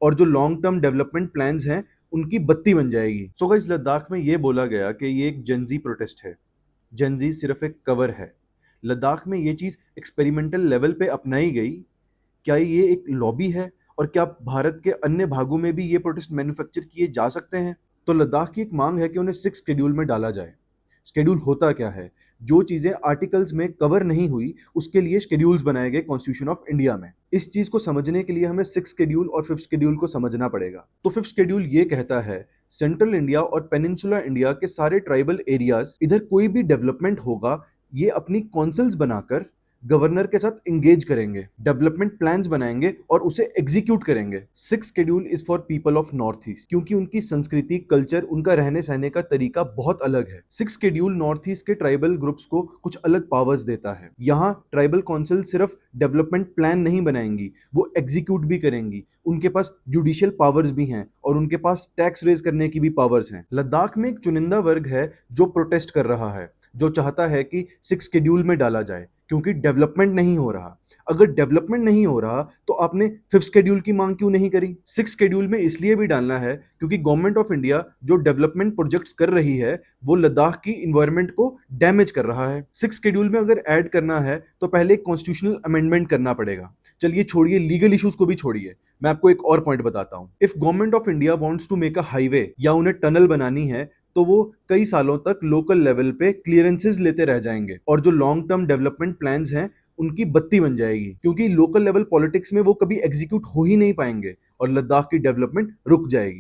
और जो long term development plans हैं उनकी बत्ती बन जाएगी। सो गाइस, लद्दाख में ये बोला गया कि ये एक जनजी प्रोटेस्ट है। जनजी सिर्फ एक कवर है। लद्दाख में ये चीज़ एक्सपेरिमेंटल लेवल पे अपनाई गई। क्या ये एक लॉबी है और क्या भारत के अन्य भागों में भी ये प्रोटेस्ट मैन्युफैक्चर किए जा सकते हैं? तो लद्दाख की एक मांग है कि उन्हें 6 शेड्यूल में डाला जाए। शेड्यूल होता क्या है? जो चीजें आर्टिकल्स में कवर नहीं हुई उसके लिए शेड्यूल्स बनाए गए कॉन्स्टिट्यूशन ऑफ इंडिया में। इस चीज को समझने के लिए हमें 6 शेड्यूल और 5th शेड्यूल को समझना पड़ेगा। तो 5th शेड्यूल ये कहता है, सेंट्रल इंडिया और पेनिनसुला इंडिया के सारे ट्राइबल एरियाज, इधर कोई भी डेवलपमेंट होगा ये अपनी कौंसिल्स बनाकर गवर्नर के साथ एंगेज करेंगे, डेवलपमेंट प्लान्स बनाएंगे और उसे एग्जीक्यूट करेंगे। 6 schedule is for people of north east, क्योंकि उनकी संस्कृति, कल्चर, उनका रहने सहने का तरीका बहुत अलग है। 6 शेड्यूल नॉर्थ ईस्ट के ट्राइबल ग्रुप्स को कुछ अलग पावर्स देता है। यहाँ ट्राइबल काउंसिल सिर्फ डेवलपमेंट प्लान नहीं बनाएंगी, वो एग्जीक्यूट भी करेंगी। उनके पास जुडिशियल पावर्स भी हैं और उनके पास टैक्स रेज करने की भी पावर्स हैं। लद्दाख में एक चुनिंदा वर्ग है जो प्रोटेस्ट कर रहा है, जो चाहता है कि 6 शेड्यूल में डाला जाए, क्योंकि डेवलपमेंट नहीं हो रहा। अगर डेवलपमेंट नहीं हो रहा तो आपने 5th शेड्यूल की मांग क्यों नहीं करी? 6 शेड्यूल में इसलिए भी डालना है क्योंकि गवर्नमेंट ऑफ इंडिया जो डेवलपमेंट प्रोजेक्ट्स कर रही है वो लद्दाख की इन्वायरमेंट को डैमेज कर रहा है। 6 शेड्यूल में अगर ऐड करना है तो पहले एक कॉन्स्टिट्यूशनल अमेंडमेंट करना पड़ेगा। चलिए छोड़िए, लीगल इश्यूज को भी छोड़िए, मैं आपको एक और पॉइंट बताता हूं। If government of India wants to make a highway या उन्हें टनल बनानी है तो वो कई सालों तक लोकल लेवल पे क्लियरेंसेस लेते रह जाएंगे और जो लॉन्ग टर्म डेवलपमेंट प्लान्स हैं उनकी बत्ती बन जाएगी, क्योंकि लोकल लेवल पॉलिटिक्स में वो कभी एग्जीक्यूट हो ही नहीं पाएंगे और लद्दाख की डेवलपमेंट रुक जाएगी।